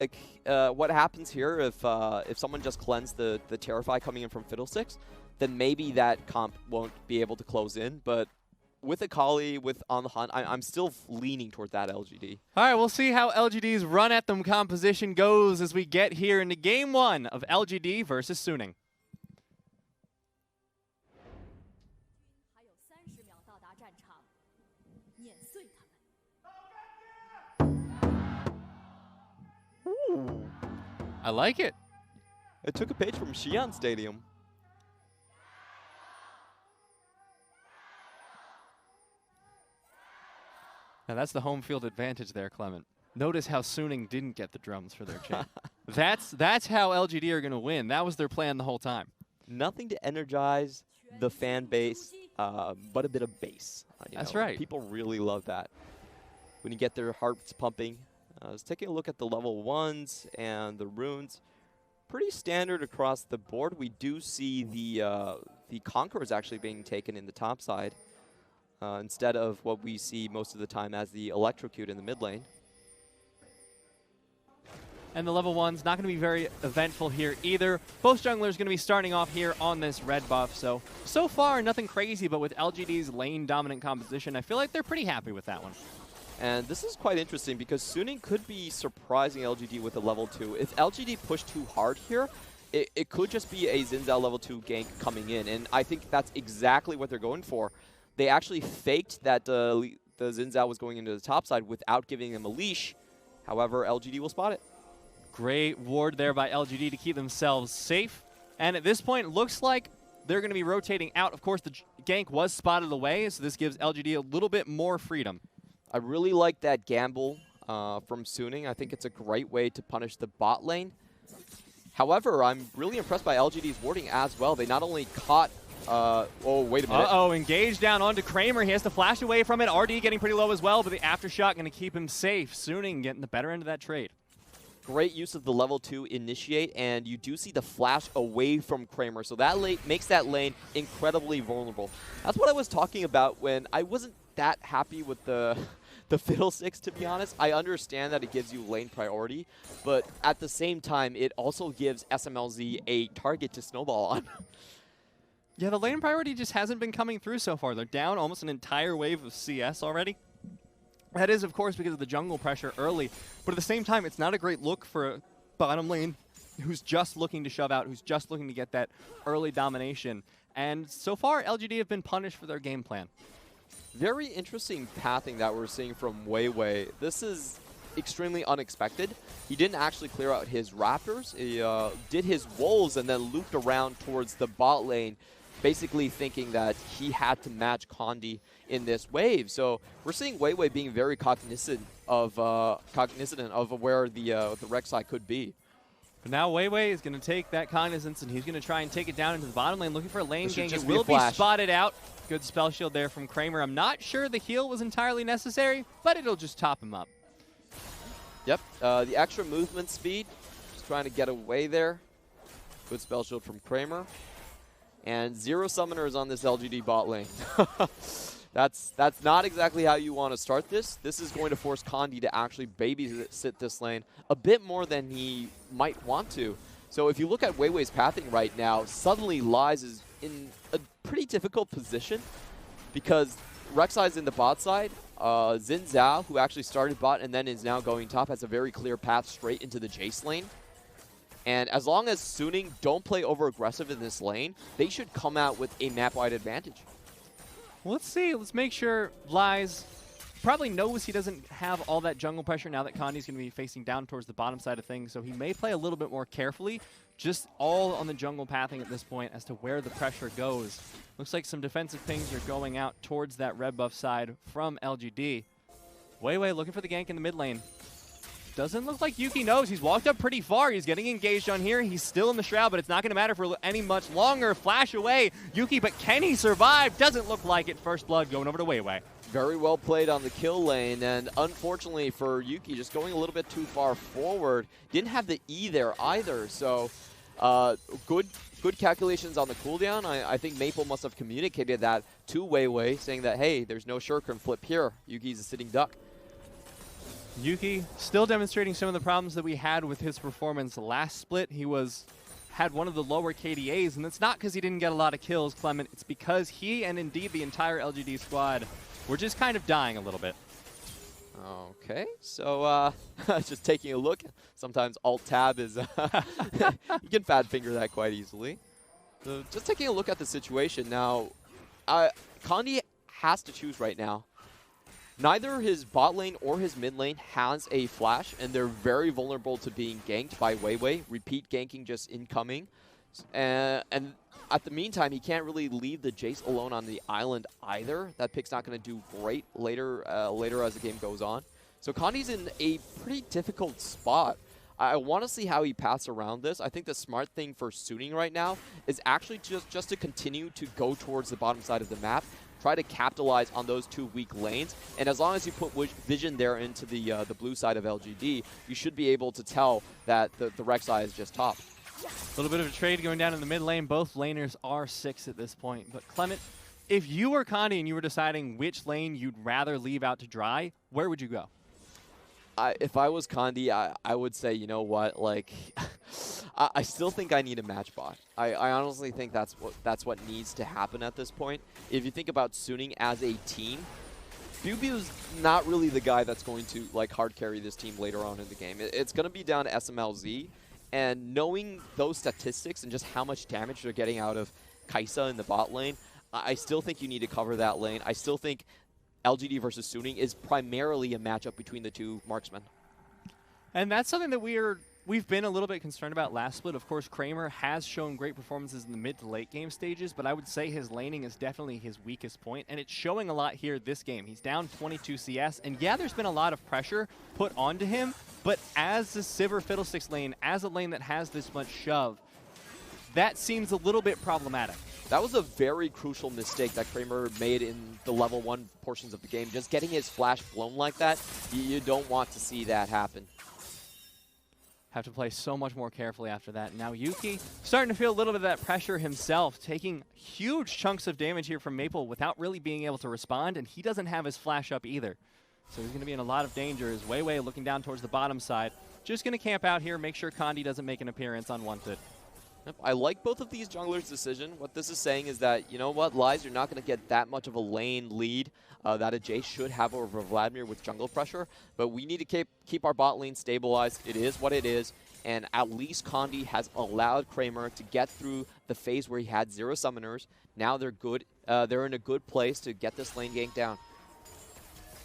like, what happens here if someone just cleansed the Terrify coming in from Fiddlesticks, then maybe that comp won't be able to close in. But with Akali, with On the Hunt, I'm still leaning toward that LGD. All right, we'll see how LGD's run at them composition goes as we get here into Game 1 of LGD versus Suning. Ooh. I like it. It took a page from Xi'an Stadium. Now that's the home field advantage there, Clement. Notice how Suning didn't get the drums for their chant. That's how LGD are going to win. That was their plan the whole time. Nothing to energize the fan base, but a bit of bass. That's right. People really love that. When you get their hearts pumping. I was taking a look at the level 1s and the runes. Pretty standard across the board. We do see the Conquerors actually being taken in the top side instead of what we see most of the time as the Electrocute in the mid lane. And the level 1's not going to be very eventful here either. Both junglers going to be starting off here on this red buff. So far, nothing crazy, but with LGD's lane dominant composition, I feel like they're pretty happy with that one. And this is quite interesting because Suning could be surprising LGD with a level 2. If LGD push too hard here, it could just be a Xin Zhao level 2 gank coming in. And I think that's exactly what they're going for. They actually faked that the Xin Zhao was going into the top side without giving them a leash. However, LGD will spot it. Great ward there by LGD to keep themselves safe. And at this point, it looks like they're going to be rotating out. Of course, the gank was spotted away, so this gives LGD a little bit more freedom. I really like that gamble from Suning. I think it's a great way to punish the bot lane. However, I'm really impressed by LGD's warding as well. They not only caught... oh, wait a minute. Uh-oh, engaged down onto Kramer. He has to flash away from it. RD getting pretty low as well, but the aftershock going to keep him safe. Suning getting the better end of that trade. Great use of the level 2 initiate, and you do see the flash away from Kramer. So that makes that lane incredibly vulnerable. That's what I was talking about when I wasn't that happy with the Fiddlesticks, to be honest. I understand that it gives you lane priority, but at the same time, it also gives Smlz a target to snowball on. Yeah, the lane priority just hasn't been coming through so far. They're down almost an entire wave of CS already. That is, of course, because of the jungle pressure early, but at the same time, it's not a great look for a bottom lane who's just looking to shove out, who's just looking to get that early domination. And so far, LGD have been punished for their game plan. Very interesting pathing that we're seeing from Weiwei. This is extremely unexpected. He didn't actually clear out his Raptors. He did his Wolves and then looped around towards the bot lane, basically thinking that he had to match Condi in this wave. So we're seeing Weiwei being very cognizant of where the Rek'Sai could be. But now Weiwei is going to take that cognizance and he's going to try and take it down into the bottom lane, looking for a lane gank. It will be spotted out. Good spell shield there from Kramer. I'm not sure the heal was entirely necessary, but it'll just top him up. Yep, the extra movement speed, just trying to get away there. Good spell shield from Kramer. And 0 summoners on this LGD bot lane. That's not exactly how you want to start this. This is going to force Condi to actually babysit this lane a bit more than he might want to. So if you look at Weiwei's pathing right now, suddenly Lies is in a pretty difficult position because Rek'Sai's in the bot side. Xin Zhao, who actually started bot and then is now going top, has a very clear path straight into the Jayce lane. And as long as Suning don't play over-aggressive in this lane, they should come out with a map-wide advantage. Well, let's see. Let's make sure Lies probably knows he doesn't have all that jungle pressure now that Condi's going to be facing down towards the bottom side of things. So he may play a little bit more carefully, just all on the jungle pathing at this point as to where the pressure goes. Looks like some defensive pings are going out towards that red buff side from LGD. Weiwei looking for the gank in the mid lane. Doesn't look like Yuuki knows. He's walked up pretty far. He's getting engaged on here. He's still in the shroud, but it's not going to matter for any much longer. Flash away, Yuuki, but can he survive? Doesn't look like it. First blood going over to Weiwei. Very well played on the kill lane, and unfortunately for Yuuki, just going a little bit too far forward. Didn't have the E there either, so good calculations on the cooldown. I think Maple must have communicated that to Weiwei, saying that, hey, there's no shuriken flip here. Yuuki's a sitting duck. Yuuki still demonstrating some of the problems that we had with his performance last split. He had one of the lower KDAs, and it's not because he didn't get a lot of kills, Clement. It's because he and indeed the entire LGD squad were just kind of dying a little bit. Okay, so just taking a look. Sometimes Alt-Tab is, you can fat finger that quite easily. So just taking a look at the situation now, Condi has to choose right now. Neither his bot lane or his mid lane has a flash, and they're very vulnerable to being ganked by Weiwei. Repeat ganking just incoming. And at the meantime, he can't really leave the Jayce alone on the island either. That pick's not going to do great later as the game goes on. So Condi's in a pretty difficult spot. I want to see how he paths around this. I think the smart thing for Suning right now is actually just to continue to go towards the bottom side of the map, try to capitalize on those two weak lanes, and as long as you put vision there into the blue side of LGD, you should be able to tell that the Rek'Sai is just top. A little bit of a trade going down in the mid lane. Both laners are 6 at this point. But Clement, if you were Condi and you were deciding which lane you'd rather leave out to dry, where would you go? If I was Condi, I would say, you know what, like, I still think I need a match bot. I honestly think that's what needs to happen at this point. If you think about Suning as a team, Biubiu's not really the guy that's going to like hard carry this team later on in the game. It's going to be down to Smlz, and knowing those statistics and just how much damage they're getting out of Kai'Sa in the bot lane, I still think you need to cover that lane. I still think LGD versus Suning is primarily a matchup between the two marksmen. And that's something that we've been a little bit concerned about last split. Of course, Kramer has shown great performances in the mid to late game stages, but I would say his laning is definitely his weakest point, and it's showing a lot here this game. He's down 22 CS, and yeah, there's been a lot of pressure put onto him, but as the Sivir Fiddlesticks lane, as a lane that has this much shove, that seems a little bit problematic. That was a very crucial mistake that Kramer made in the level 1 portions of the game. Just getting his flash blown like that, you don't want to see that happen. Have to play so much more carefully after that. Now Yuuki starting to feel a little bit of that pressure himself, taking huge chunks of damage here from Maple without really being able to respond, and he doesn't have his flash up either. So he's going to be in a lot of danger as Weiwei looking down towards the bottom side. Just going to camp out here, make sure Condi doesn't make an appearance unwanted. I like both of these junglers' decision. What this is saying is that, you know what, Lies, you're not going to get that much of a lane lead that a Jayce should have over Vladimir with jungle pressure, but we need to keep our bot lane stabilized. It is what it is, and at least Condi has allowed Kramer to get through the phase where he had 0 summoners. Now they're good. They're in a good place to get this lane gank down.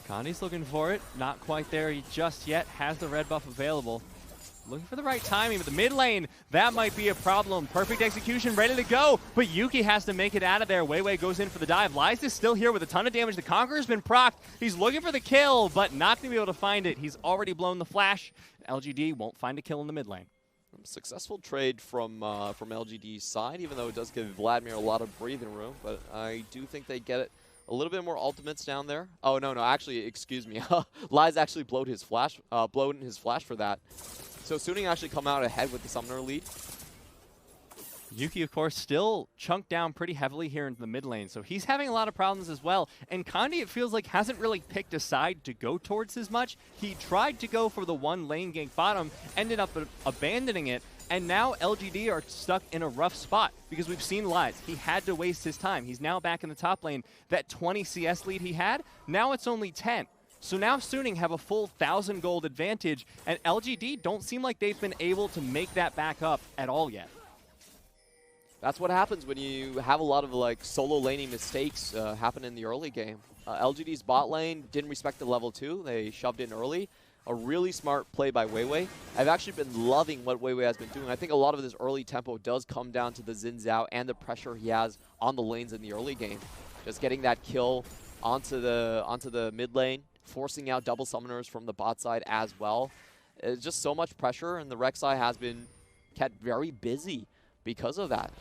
Condi's looking for it. Not quite there just yet. Has the red buff available. Looking for the right timing, but the mid lane, that might be a problem. Perfect execution, ready to go, but Yuuki has to make it out of there. Weiwei goes in for the dive. Lies is still here with a ton of damage. The Conqueror's been procced. He's looking for the kill, but not going to be able to find it. He's already blown the flash. LGD won't find a kill in the mid lane. Successful trade from LGD's side, even though it does give Vladimir a lot of breathing room, but I do think they get it. A little bit more ultimates down there. Oh, no, actually, excuse me. Lies actually blown his flash for that. So Suning actually come out ahead with the summoner lead. Yuuki, of course, still chunked down pretty heavily here into the mid lane, so he's having a lot of problems as well. And Condi, it feels like, hasn't really picked a side to go towards as much. He tried to go for the one lane gank bottom, ended up abandoning it, and now LGD are stuck in a rough spot because we've seen Lies. He had to waste his time. He's now back in the top lane. That 20 CS lead he had, now it's only 10. So now Suning have a full 1,000 gold advantage, and LGD don't seem like they've been able to make that back up at all yet. That's what happens when you have a lot of like solo laning mistakes happen in the early game. LGD's bot lane didn't respect the level 2. They shoved in early. A really smart play by Weiwei. I've actually been loving what Weiwei has been doing. I think a lot of this early tempo does come down to the Xin Zhao and the pressure he has on the lanes in the early game. Just getting that kill onto the mid lane, forcing out double summoners from the bot side as well. It's just so much pressure, and the Rek'Sai has been kept very busy because of that.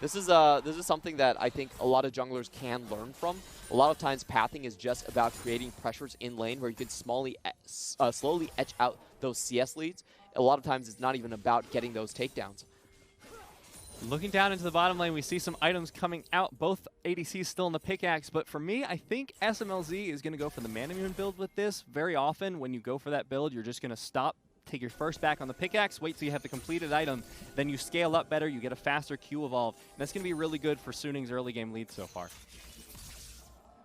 This is something that I think a lot of junglers can learn from. A lot of times pathing is just about creating pressures in lane where you can slowly etch out those CS leads. A lot of times it's not even about getting those takedowns. Looking down into the bottom lane, we see some items coming out. Both ADCs still in the pickaxe, but for me, I think Smlz is going to go for the Manamune build with this. Very often, when you go for that build, you're just going to stop, take your first back on the pickaxe, wait till you have the completed item, then you scale up better, you get a faster Q evolve. And that's going to be really good for Suning's early game lead so far.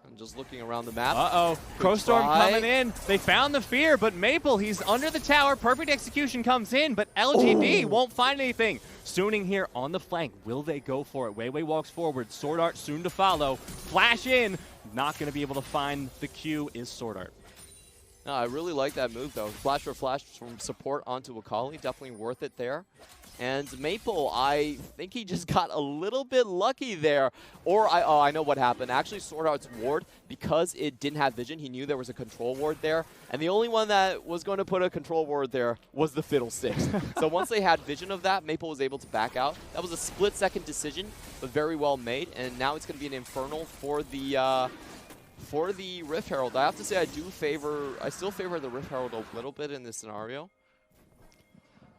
I'm just looking around the map. Uh-oh. Crowstorm coming in. They found the fear, but Maple, he's under the tower. Perfect execution comes in, but LGD won't find anything. Suning here on the flank. Will they go for it? Weiwei walks forward. SwordArt soon to follow. Flash in. Not going to be able to find the Q is SwordArt. No, I really like that move, though. Flash for flash from support onto Akali. Definitely worth it there. And Maple, I think he just got a little bit lucky there. Or, I know what happened. Actually, SwordArt's ward, because it didn't have vision, he knew there was a control ward there. And the only one that was going to put a control ward there was the Fiddlesticks. So once they had vision of that, Maple was able to back out. That was a split-second decision, but very well made. And now it's going to be an Infernal for the Rift Herald. I have to say I still favor the Rift Herald a little bit in this scenario.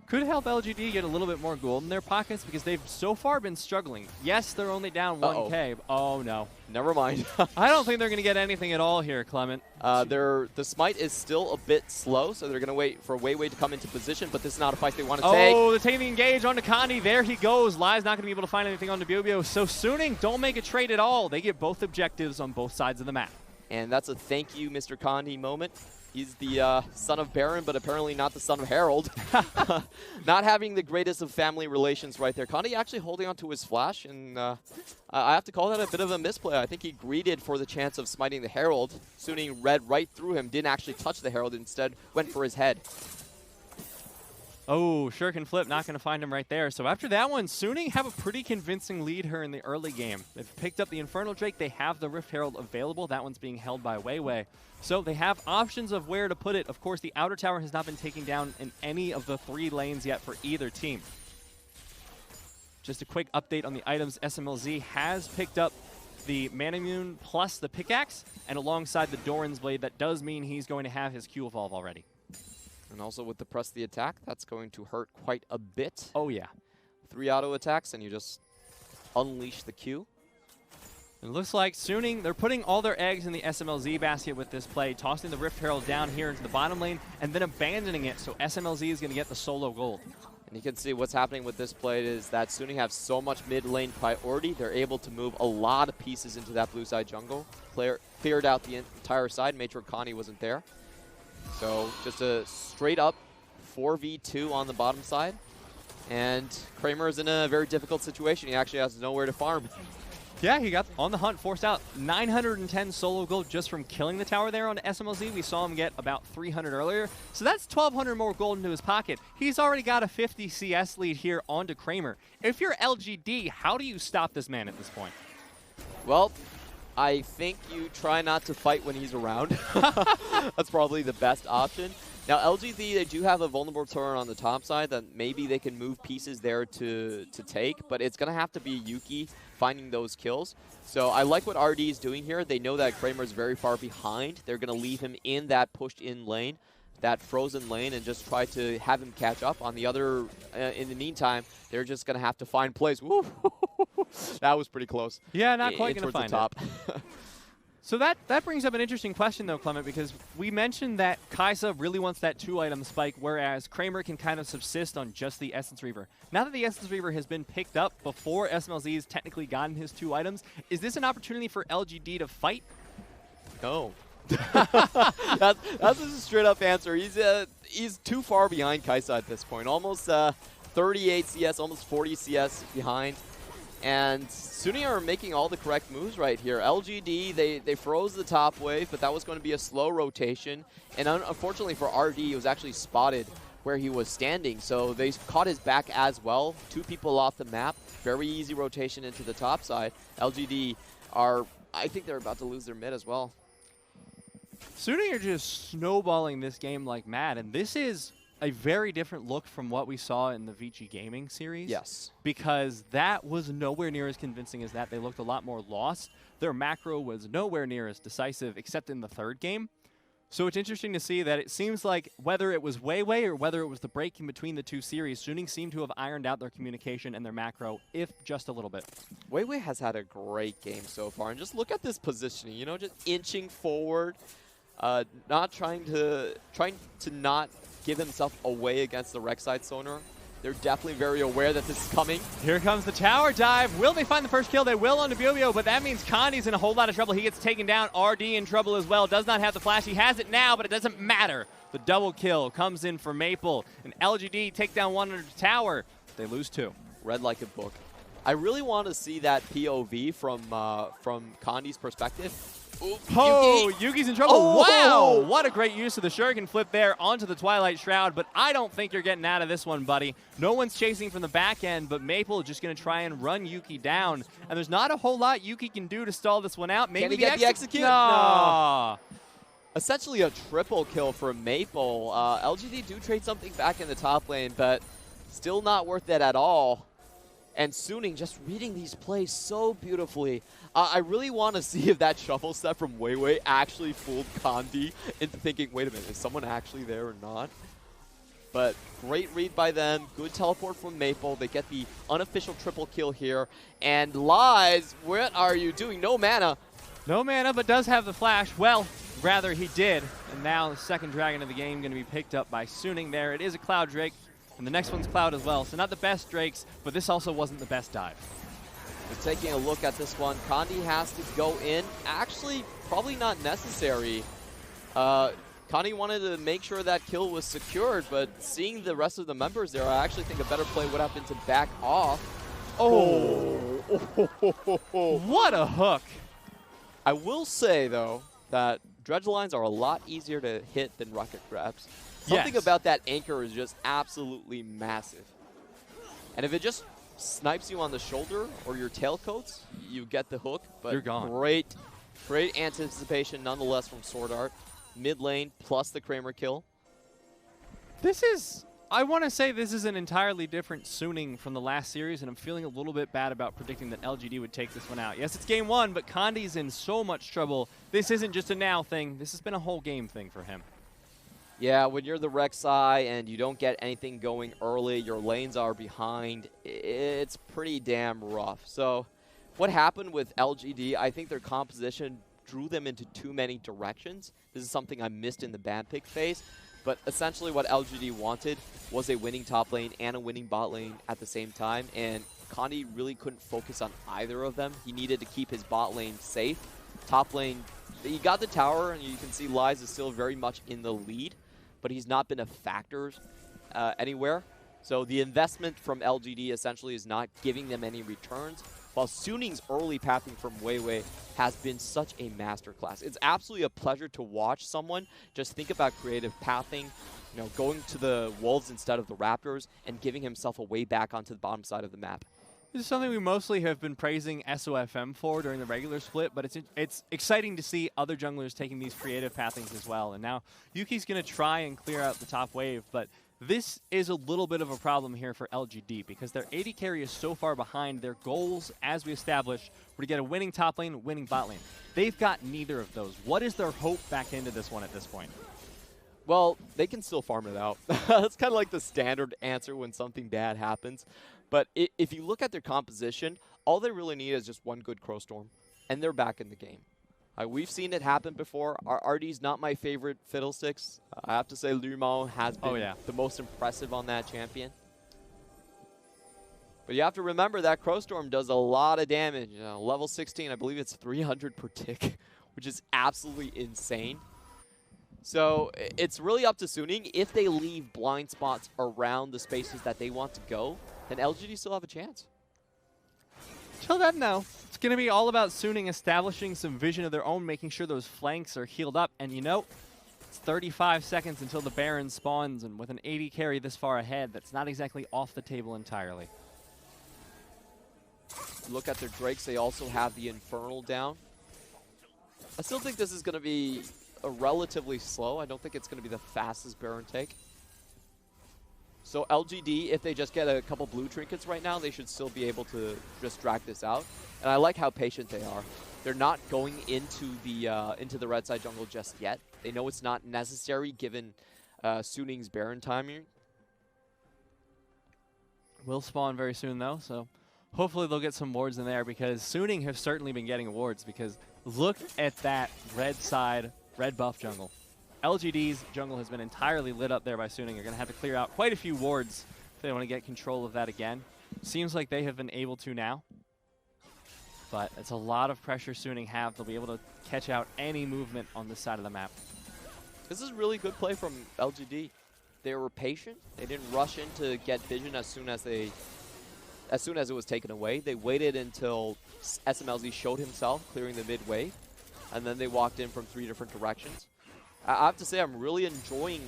Could help LGD get a little bit more gold in their pockets because they've so far been struggling. Yes, they're only down 1K. Oh, no. Never mind. I don't think they're going to get anything at all here, Clement. The smite is still a bit slow, so they're going to wait for Weiwei to come into position, but this is not a fight they want to take. Oh, they're taking the engage onto Condi. There he goes. Lai's not going to be able to find anything on Biubiu. So Suning don't make a trade at all. They get both objectives on both sides of the map. And that's a thank you, Mr. Condi moment. He's the son of Baron, but apparently not the son of Herald. Not having the greatest of family relations right there. Condi actually holding on to his flash, and I have to call that a bit of a misplay. I think he greeted for the chance of smiting the Herald. Suning read right through him, didn't actually touch the Herald, instead went for his head. Oh, Shuriken Flip, not going to find him right there. So after that one, Suning have a pretty convincing lead here in the early game. They've picked up the Infernal Drake. They have the Rift Herald available. That one's being held by Weiwei. So they have options of where to put it. Of course, the outer tower has not been taken down in any of the 3 lanes yet for either team. Just a quick update on the items. Smlz has picked up the Manamune plus the pickaxe, and alongside the Doran's Blade, that does mean he's going to have his Q evolve already. And also with the press the attack, that's going to hurt quite a bit. Oh, yeah. 3 auto attacks, and you just unleash the Q. It looks like Suning, they're putting all their eggs in the Smlz basket with this play, tossing the Rift Herald down here into the bottom lane, and then abandoning it, so Smlz is going to get the solo gold. And you can see what's happening with this play is that Suning have so much mid lane priority, they're able to move a lot of pieces into that blue side jungle. Cleared out the entire side, made sure Connie wasn't there. So just a straight up 4v2 on the bottom side. And Kramer is in a very difficult situation. He actually has nowhere to farm. Yeah, he got on the hunt, forced out 910 solo gold just from killing the tower there on Smlz. We saw him get about 300 earlier. So that's 1,200 more gold into his pocket. He's already got a 50 CS lead here onto Kramer. If you're LGD, how do you stop this man at this point? Well, I think you try not to fight when he's around. That's probably the best option. Now, LGD, they do have a vulnerable turret on the top side that maybe they can move pieces there to take, but it's going to have to be Yuuki finding those kills. So I like what RD is doing here. They know that Kramer is very far behind. They're going to leave him in that pushed-in lane, that frozen lane, and just try to have him catch up. On the other, in the meantime, they're just going to have to find plays. Woo! That was pretty close. Yeah, not quite going to find top. it. So that brings up an interesting question, though, Clement, because we mentioned that Kai'Sa really wants that 2-item spike, whereas Kramer can kind of subsist on just the Essence Reaver. Now that the Essence Reaver has been picked up before Smlz has technically gotten his 2 items, is this an opportunity for LGD to fight? No. That's a straight-up answer. He's too far behind Kai'Sa at this point. Almost 38 CS, almost 40 CS behind. And Suning are making all the correct moves right here. LGD, they froze the top wave, but that was going to be a slow rotation. And unfortunately for RD, he was actually spotted where he was standing. So they caught his back as well. 2 people off the map. Very easy rotation into the top side. LGD are, I think they're about to lose their mid as well. Suning are just snowballing this game like mad. And this is a very different look from what we saw in the W2G Gaming series. Yes. Because that was nowhere near as convincing as that. They looked a lot more lost. Their macro was nowhere near as decisive, except in the 3rd game. So it's interesting to see that it seems like whether it was Weiwei or whether it was the break in between the two series, Suning seemed to have ironed out their communication and their macro, if just a little bit. Weiwei has had a great game so far, and just look at this positioning, you know, just inching forward, not trying to not give himself away against the Rek'Sai Sonar. They're definitely very aware that this is coming. Here comes the tower dive. Will they find the first kill? They will on Biubiu, but that means Condi's in a whole lot of trouble. He gets taken down. RD in trouble as well. Does not have the flash. He has it now, but it doesn't matter. The double kill comes in for Maple. And LGD take down one under the tower. They lose 2. Read like a book. I really want to see that POV from Condi's perspective. Ooh, oh, Yuuki's in trouble. Oh! Wow, what a great use of the Shuriken flip there onto the Twilight Shroud, but I don't think you're getting out of this one, buddy. No one's chasing from the back end, but Maple is just going to try and run Yuuki down, and there's not a whole lot Yuuki can do to stall this one out. Maybe can he get the execute? No. Essentially a triple kill for Maple. LGD do trade something back in the top lane, but still not worth it at all. And Suning just reading these plays so beautifully. I really want to see if that shuffle step from Weiwei actually fooled Condi into thinking, wait a minute, is someone actually there or not? But great read by them. Good teleport from Maple. They get the unofficial triple kill here. And Lies, what are you doing? No mana. No mana, but does have the flash. Well, rather he did. And now the second dragon of the game going to be picked up by Suning there. It is a Cloud Drake. And the next one's Cloud as well. So not the best Drakes, but this also wasn't the best dive. Just taking a look at this one, Condi has to go in. Actually, probably not necessary. Condi wanted to make sure that kill was secured, but seeing the rest of the members there, I actually think a better play would have been to back off. Oh! What a hook! I will say, though, that dredge lines are a lot easier to hit than rocket grabs. Something about that anchor is just absolutely massive. And if it just snipes you on the shoulder or your tailcoats, you get the hook. But you're gone. Great anticipation nonetheless from SwordArt. Mid lane plus the Kramer kill. This is, I want to say this is an entirely different Suning from the last series, and I'm feeling a little bit bad about predicting that LGD would take this one out. Yes, it's game 1, but Condi's in so much trouble. This isn't just a now thing. This has been a whole game thing for him. Yeah, when you're the Rek'Sai and you don't get anything going early, your lanes are behind, it's pretty damn rough. So what happened with LGD, I think their composition drew them into too many directions. This is something I missed in the ban pick phase. But essentially what LGD wanted was a winning top lane and a winning bot lane at the same time. And Condi really couldn't focus on either of them. He needed to keep his bot lane safe. Top lane, he got the tower, and you can see Lies is still very much in the lead. But he's not been a factor anywhere. So the investment from LGD essentially is not giving them any returns, while Suning's early pathing from Weiwei has been such a masterclass. It's absolutely a pleasure to watch someone just think about creative pathing, you know, going to the Wolves instead of the Raptors, and giving himself a way back onto the bottom side of the map. This is something we mostly have been praising SOFM for during the regular split, but it's exciting to see other junglers taking these creative pathings as well. And now Yuuki's going to try and clear out the top wave, but this is a little bit of a problem here for LGD because their AD carry is so far behind. Their goals, as we established, were to get a winning top lane, winning bot lane. They've got neither of those. What is their hope back into this one at this point? Well, they can still farm it out. That's kind of like the standard answer when something bad happens. But if you look at their composition, all they really need is just one good Crow Storm, and they're back in the game. We've seen it happen before. RD's not my favorite Fiddlesticks. I have to say Lumao has been the most impressive on that champion. But you have to remember that Crow Storm does a lot of damage. You know, level 16, I believe it's 300 per tick, which is absolutely insane. So it's really up to Suning. If they leave blind spots around the spaces that they want to go, then LGD still have a chance. Till then, though, it's going to be all about Suning establishing some vision of their own, making sure those flanks are healed up. And you know, it's 35 seconds until the Baron spawns, and with an 80 carry this far ahead, that's not exactly off the table entirely. Look at their Drakes. They also have the Infernal down. I still think this is going to be a relatively slow. I don't think it's going to be the fastest Baron take. So LGD, if they just get a couple blue trinkets right now, they should still be able to just drag this out. And I like how patient they are. They're not going into the red side jungle just yet. They know it's not necessary given Suning's Baron timing. Will spawn very soon, though, so hopefully they'll get some wards in there, because Suning have certainly been getting wards, because look at that red side, red buff jungle. LGD's jungle has been entirely lit up there by Suning. They're going to have to clear out quite a few wards if they want to get control of that again. Seems like they have been able to now, but it's a lot of pressure Suning have. They'll be able to catch out any movement on this side of the map. This is really good play from LGD. They were patient. They didn't rush in to get vision as soon as it was taken away. They waited until Smlz showed himself clearing the mid wave, and then they walked in from 3 different directions. I have to say, I'm really enjoying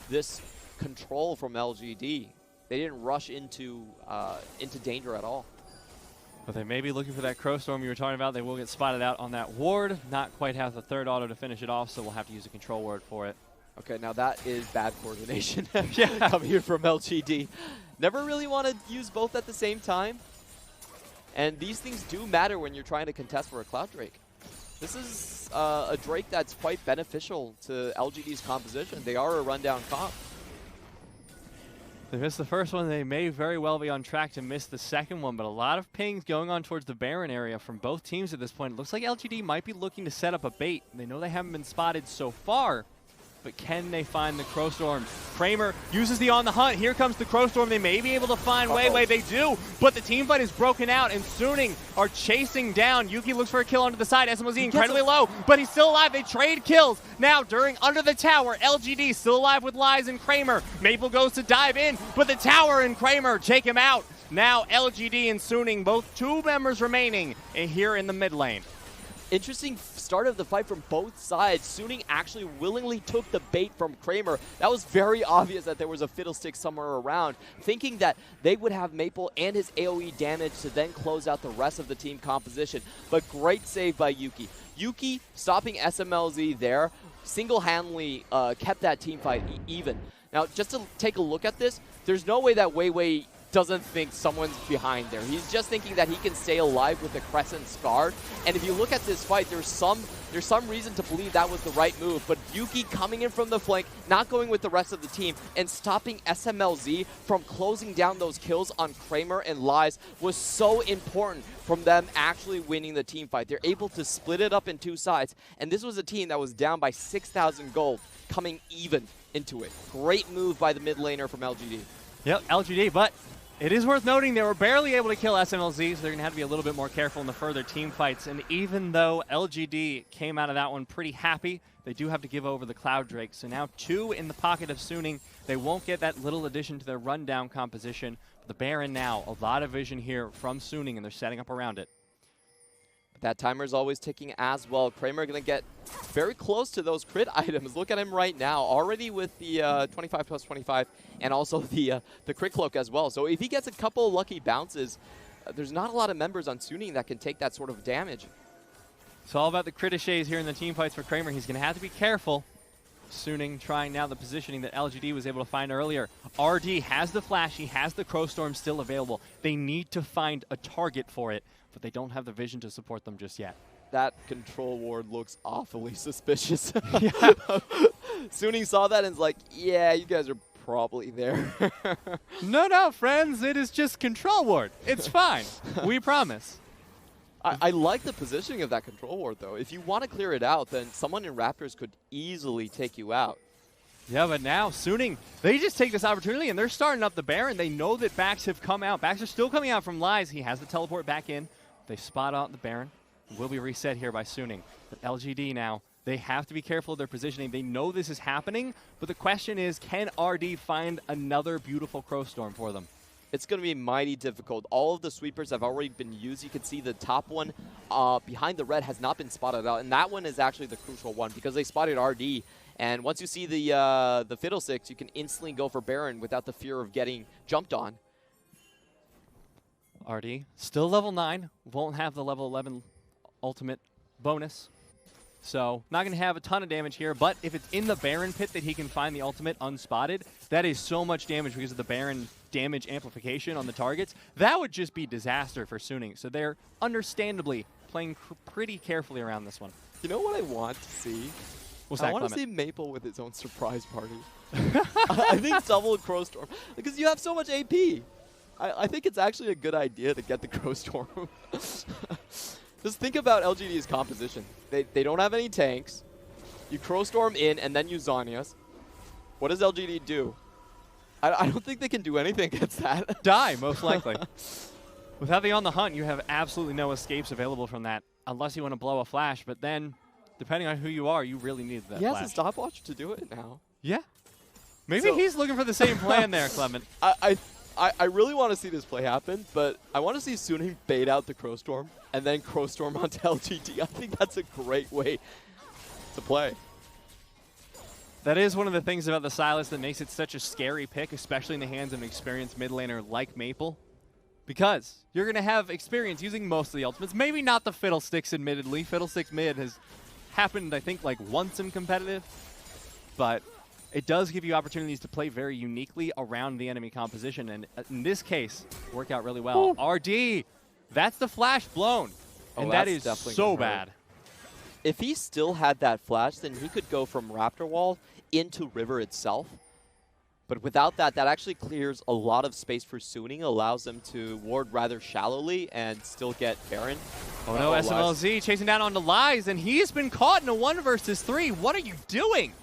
this control from LGD. They didn't rush into danger at all. But they may be looking for that Crow Storm you were talking about. They will get spotted out on that ward. Not quite have the third auto to finish it off, so we'll have to use a control ward for it. Okay, now that is bad coordination Yeah. coming here from LGD. Never really want to use both at the same time. And these things do matter when you're trying to contest for a Cloud Drake. This is a Drake that's quite beneficial to LGD's composition. They are a rundown comp. They missed the first one. They may very well be on track to miss the second one, but a lot of pings going on towards the Baron area from both teams at this point. It looks like LGD might be looking to set up a bait. They know they haven't been spotted so far, but can they find the Crow Storm? Kramer uses the On the Hunt. Here comes the Crow Storm. They may be able to find Weiwei. They do, but the team fight is broken out, and Suning are chasing down. Yuuki looks for a kill onto the side. Smlz incredibly low, but he's still alive. They trade kills. Now, during Under the Tower, LGD still alive with Lies and Kramer. Maple goes to dive in, but the Tower and Kramer take him out. Now, LGD and Suning, both 2 members remaining here in the mid lane. Interesting start of the fight from both sides. Suning actually willingly took the bait from Kramer. That was very obvious that there was a Fiddlesticks somewhere around, thinking that they would have Maple and his AoE damage to then close out the rest of the team composition. But great save by Yuuki. Yuuki stopping Smlz there single-handedly kept that team fight even. Now, just to take a look at this, there's no way that Weiwei doesn't think someone's behind there. He's just thinking that he can stay alive with the Crescent Scar. And if you look at this fight, there's some reason to believe that was the right move. But Yuuki coming in from the flank, not going with the rest of the team, and stopping Smlz from closing down those kills on Kramer and Lies was so important from them actually winning the team fight. They're able to split it up in 2 sides. And this was a team that was down by 6,000 gold, coming even into it. Great move by the mid laner from LGD. Yep, LGD, but it is worth noting they were barely able to kill Smlz, so they're going to have to be a little bit more careful in the further team fights. And even though LGD came out of that one pretty happy, they do have to give over the Cloud Drake. So now 2 in the pocket of Suning. They won't get that little addition to their rundown composition. But the Baron now, a lot of vision here from Suning, and they're setting up around it. That timer's always ticking as well. Kramer going to get very close to those crit items. Look at him right now, already with the 25 plus 25 and also the crit cloak as well. So if he gets a couple lucky bounces, there's not a lot of members on Suning that can take that sort of damage. It's all about the critiches here in the team fights for Kramer. He's going to have to be careful. Suning trying now the positioning that LGD was able to find earlier. RD has the flash. He has the Crow Storm still available. They need to find a target for it, but they don't have the vision to support them just yet. That control ward looks awfully suspicious. Yeah. Suning saw that and is like, yeah, you guys are probably there. No, friends. It is just control ward. It's fine. We promise. I like the positioning of that control ward, though. If you want to clear it out, then someone in Raptors could easily take you out. Yeah, but now Suning, they just take this opportunity, and they're starting up the Baron. They know that backs have come out. Backs are still coming out from Lies. He has the teleport back in. They spot out the Baron. Will be reset here by Suning. But LGD now, they have to be careful of their positioning. They know this is happening, but the question is, can RD find another beautiful Crow Storm for them? It's going to be mighty difficult. All of the sweepers have already been used. You can see the top one behind the red has not been spotted out, and that one is actually the crucial one because they spotted RD. And once you see the Fiddlesticks, you can instantly go for Baron without the fear of getting jumped on. RD, still level 9, won't have the level 11 ultimate bonus. So not going to have a ton of damage here, but if it's in the Baron pit that he can find the ultimate unspotted, that is so much damage because of the Baron damage amplification on the targets. That would just be disaster for Suning. So they're understandably playing pretty carefully around this one. You know what I want to see? We'll I sack want to Clement. see Maple with his own surprise party. I think double Crow Storm because you have so much AP. I think it's actually a good idea to get the Crow Storm. Just think about LGD's composition. They don't have any tanks. You Crow Storm in and then you Zhonya's. What does LGD do? I don't think they can do anything against that. Die, most likely. With Heavy on the hunt, you have absolutely no escapes available from that, unless you want to blow a flash. But then, depending on who you are, you really need that He has flash. a stopwatch to do it now. Yeah. Maybe So- he's looking for the same plan there, Clement. I really want to see this play happen, but I want to see Suning bait out the Crow Storm and then Crow Storm onto LGD. I think that's a great way to play. That is one of the things about the Sylas that makes it such a scary pick, especially in the hands of an experienced mid laner like Maple. Because you're going to have experience using most of the ultimates. Maybe not the Fiddlesticks, admittedly. Fiddlesticks mid has happened, I think, like once in competitive. But it does give you opportunities to play very uniquely around the enemy composition. And in this case, work out really well. Ooh. RD, that's the flash blown. Oh, And that that's is definitely so gonna hurt. bad. If he still had that flash, then he could go from Raptor Wall into River itself. But without that, that actually clears a lot of space for Suning, allows them to ward rather shallowly and still get Baron. Oh no, Smlz chasing down onto Lies, and he's been caught in a 1 versus 3. What are you doing?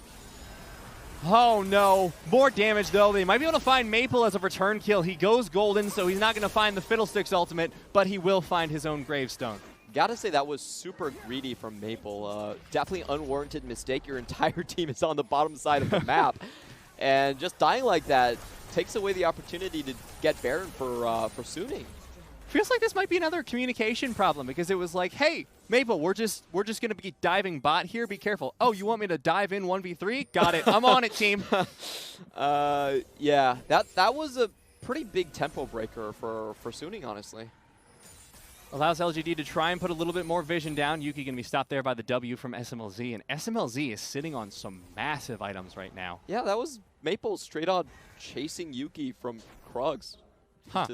Oh no, more damage though. They might be able to find Maple as a return kill. He goes golden, so he's not going to find the Fiddlesticks ultimate, but he will find his own gravestone. Gotta say that was super greedy from Maple. Definitely unwarranted mistake. Your entire team is on the bottom side of the map. And just dying like that takes away the opportunity to get Baron for Suning. Feels like this might be another communication problem because it was like, hey, Maple, we're just going to be diving bot here. Be careful. Oh, you want me to dive in 1v3? Got it. I'm on it, team. Yeah, that was a pretty big tempo breaker for Suning, honestly. Allows LGD to try and put a little bit more vision down. Yuuki going to be stopped there by the W from Smlz, and Smlz is sitting on some massive items right now. Yeah, that was Maple straight on chasing Yuuki from Krugs. Huh.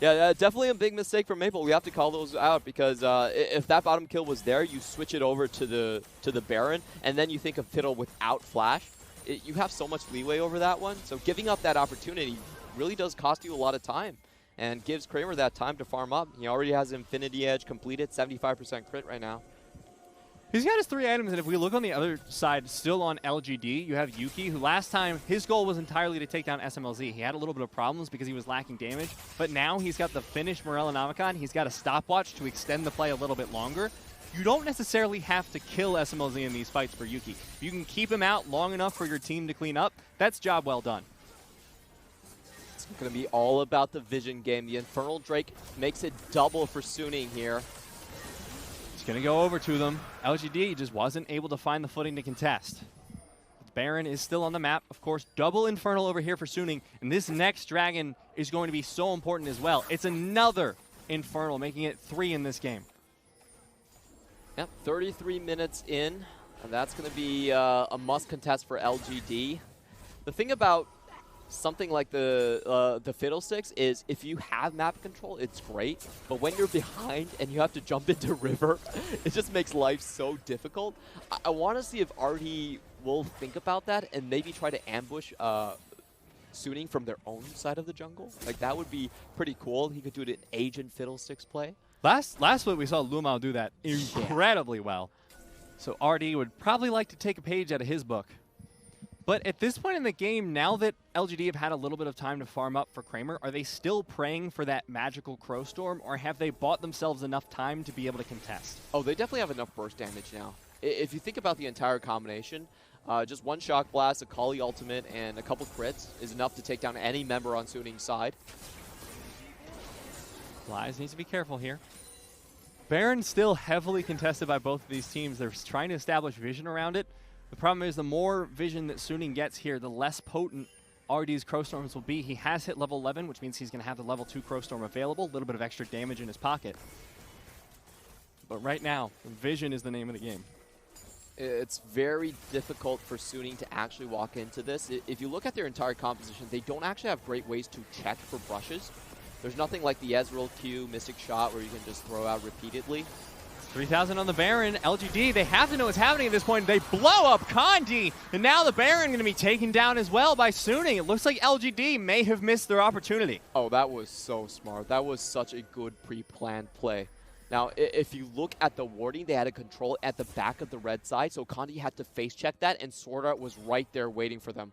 Yeah, definitely a big mistake from Maple. We have to call those out because if that bottom kill was there, you switch it over to the Baron, and then you think of Fiddle without Flash. You have so much leeway over that one, so giving up that opportunity really does cost you a lot of time and gives Kramer that time to farm up. He already has Infinity Edge completed, 75% crit right now. He's got his 3 items, and if we look on the other side, still on LGD, you have Yuuki, who last time, his goal was entirely to take down Smlz. He had a little bit of problems because he was lacking damage, but now he's got the finished Morellonomicon. He's got a stopwatch to extend the play a little bit longer. You don't necessarily have to kill Smlz in these fights for Yuuki. If you can keep him out long enough for your team to clean up, that's job well done. It's going to be all about the vision game. The Infernal Drake makes it double for Suning here. He's going to go over to them. LGD just wasn't able to find the footing to contest. Baron is still on the map. Of course, double Infernal over here for Suning. And this next dragon is going to be so important as well. It's another Infernal, making it 3 in this game. Yep, 33 minutes in. And that's going to be a must contest for LGD. The thing about something like the Fiddlesticks is if you have map control, it's great. But when you're behind and you have to jump into River, it just makes life so difficult. I want to see if RD will think about that and maybe try to ambush Suning from their own side of the jungle. Like, that would be pretty cool. He could do it in Agent Fiddlesticks play. Last week we saw Lumao do that incredibly well. So RD would probably like to take a page out of his book. But at this point in the game, now that LGD have had a little bit of time to farm up for Kramer, are they still praying for that magical Crow Storm, or have they bought themselves enough time to be able to contest? Oh, they definitely have enough burst damage now. If you think about the entire combination, just one Shock Blast, a Akali ultimate, and a couple crits is enough to take down any member on Suning's side. Lies needs to be careful here. Baron's still heavily contested by both of these teams. They're trying to establish vision around it. The problem is the more vision that Suning gets here, the less potent RD's Crow Storms will be. He has hit level 11, which means he's going to have the level 2 Crow Storm available, a little bit of extra damage in his pocket. But right now, vision is the name of the game. It's very difficult for Suning to actually walk into this. If you look at their entire composition, they don't actually have great ways to check for brushes. There's nothing like the Ezreal Q, Mystic Shot, where you can just throw out repeatedly. 3,000 on the Baron. LGD, they have to know what's happening at this point. They blow up Condi, and now the Baron going to be taken down as well by Suning. It looks like LGD may have missed their opportunity. Oh, that was so smart. That was such a good pre-planned play. Now, if you look at the warding, they had a control at the back of the red side, so Condi had to face check that, and SwordArt was right there waiting for them.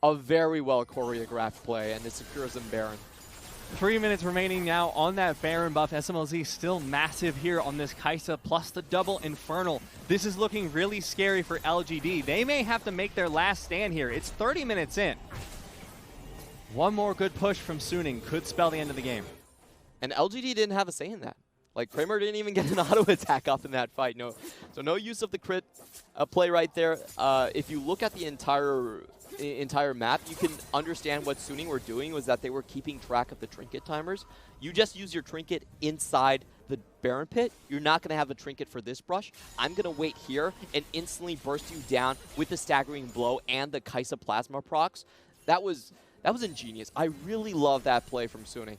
A very well choreographed play, and it secures them Baron. 3 minutes remaining now on that Baron buff. SMLZ still massive here on this Kai'Sa, plus the double Infernal. This is looking really scary for LGD. They may have to make their last stand here. It's 30 minutes in. One more good push from Suning could spell the end of the game. And LGD didn't have a say in that. Like, Kramer didn't even get an auto attack up in that fight. No, so no use of the crit play right there. If you look at the entire map, you can understand what Suning were doing was that they were keeping track of the trinket timers. You just use your trinket inside the Baron pit. You're not going to have a trinket for this brush. I'm going to wait here and instantly burst you down with the staggering blow and the Kai'Sa plasma procs. That was ingenious. I really love that play from Suning.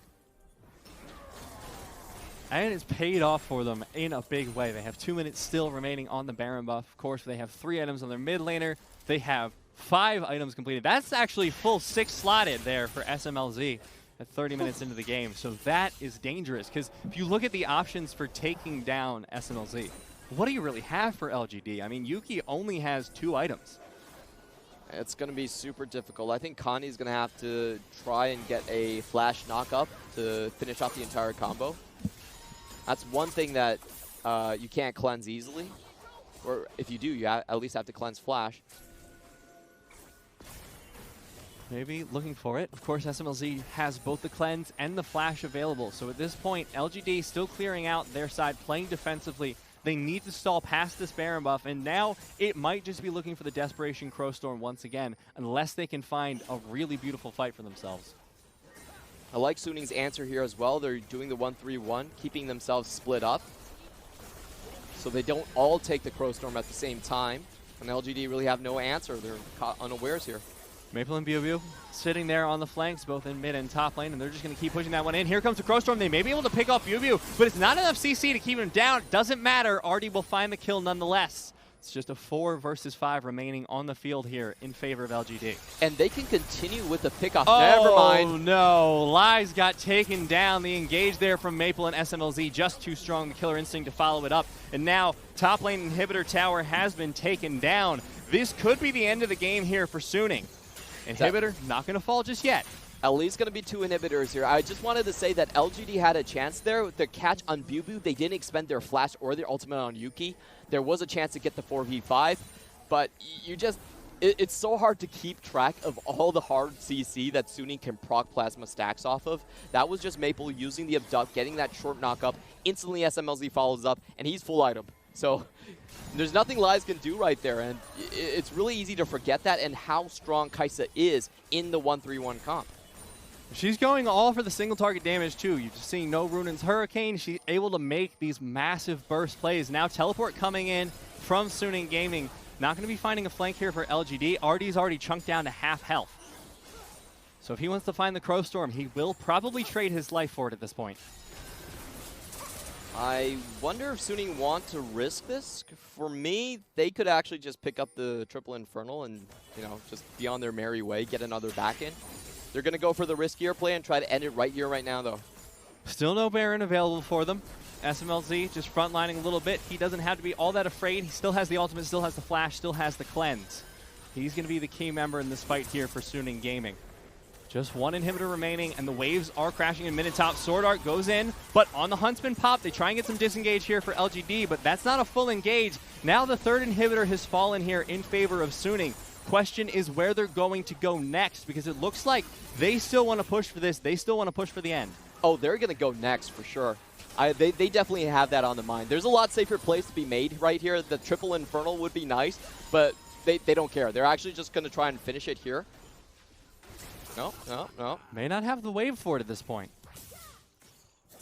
And it's paid off for them in a big way. They have 2 minutes still remaining on the Baron buff. Of course, they have 3 items on their mid laner. They have 5 items completed. That's actually full 6 slotted there for SMLZ at 30 minutes into the game. So that is dangerous, because if you look at the options for taking down SMLZ, what do you really have for LGD? I mean, Yuuki only has 2 items. It's going to be super difficult. I think Condi's going to have to try and get a flash knock-up to finish off the entire combo. That's one thing that you can't cleanse easily. Or if you do, you at least have to cleanse flash. Maybe looking for it. Of course, SMLZ has both the cleanse and the flash available. So at this point, LGD still clearing out their side, playing defensively. They need to stall past this Baron buff, and now it might just be looking for the Desperation Crowstorm once again, unless they can find a really beautiful fight for themselves. I like Suning's answer here as well. They're doing the 1-3-1, keeping themselves split up, so they don't all take the Crowstorm at the same time. And LGD really have no answer. They're caught unawares here. Maple and Biubiu sitting there on the flanks, both in mid and top lane, and they're just going to keep pushing that one in. Here comes the Crowstorm. They may be able to pick off Biubiu, but it's not enough CC to keep him down. Doesn't matter. Artie will find the kill nonetheless. It's just a 4 versus 5 remaining on the field here in favor of LGD. And they can continue with the pickoff. Oh, never mind. Oh, no. Lies got taken down. The engage there from Maple and SMLZ, just too strong. The Killer Instinct to follow it up. And now, top lane inhibitor tower has been taken down. This could be the end of the game here for Suning. Inhibitor not going to fall just yet. At least going to be 2 inhibitors here. I just wanted to say that LGD had a chance there. The catch on Biubiu, they didn't expend their flash or their ultimate on Yuuki. There was a chance to get the 4v5, but you just, it's so hard to keep track of all the hard CC that Suning can proc plasma stacks off of. That was just Maple using the abduct, getting that short knock-up. Instantly SMLZ follows up, and he's full item. So there's nothing Lies can do right there, and it's really easy to forget that and how strong Kai'Sa is in the 1-3-1 comp. She's going all for the single target damage too. You've just seen no Runin's Hurricane. She's able to make these massive burst plays. Now teleport coming in from Suning Gaming. Not going to be finding a flank here for LGD. Artie's already chunked down to half health. So if he wants to find the Crowstorm, he will probably trade his life for it at this point. I wonder if Suning want to risk this. For me, they could actually just pick up the triple Infernal and, you know, just be on their merry way, get another back in. They're going to go for the riskier play and try to end it right here, right now, though. Still no Baron available for them. SMLZ just frontlining a little bit. He doesn't have to be all that afraid. He still has the ultimate, still has the flash, still has the cleanse. He's going to be the key member in this fight here for Suning Gaming. Just 1 inhibitor remaining, and the waves are crashing in mid and top. SwordArt goes in, but on the Huntsman pop, they try and get some disengage here for LGD, but that's not a full engage. Now the 3rd inhibitor has fallen here in favor of Suning. Question is where they're going to go next, because it looks like they still want to push for this. They still want to push for the end. Oh, they're going to go next for sure. They definitely have that on the mind. There's a lot safer plays to be made right here. The triple Infernal would be nice, but they don't care. They're actually just going to try and finish it here. No. May not have the wave for it at this point.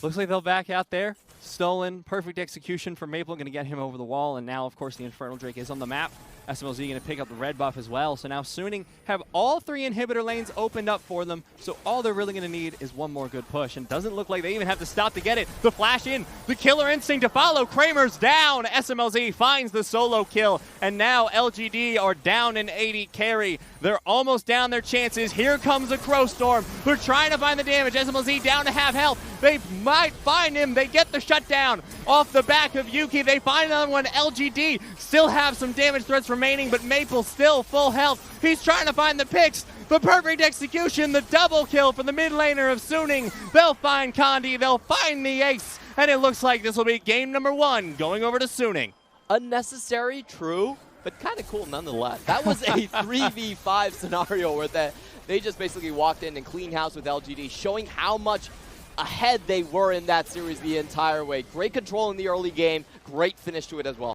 Looks like they'll back out there. Stolen, perfect execution from Maple, going to get him over the wall, and now, of course, the Infernal Drake is on the map. Smlz going to pick up the red buff as well. So now Suning have all 3 inhibitor lanes opened up for them. So all they're really going to need is one more good push. And doesn't look like they even have to stop to get it. The flash in, the killer instinct to follow. Kramer's down. Smlz finds the solo kill. And now LGD are down in 80 carry. They're almost down their chances. Here comes a Crow Storm. They're trying to find the damage. Smlz down to half health. They might find him. They get the shutdown off the back of Yuuki. They find another one. LGD still have some damage threats remaining, but Maple still full health. He's trying to find the picks. The perfect execution, the double kill for the mid laner of Suning. They'll find Condi. They'll find the ace. And it looks like this will be game number 1 going over to Suning. Unnecessary, true, but kind of cool nonetheless. That was a 3v5 scenario where they just basically walked in and cleaned house with LGD, showing how much ahead they were in that series the entire way. Great control in the early game, great finish to it as well.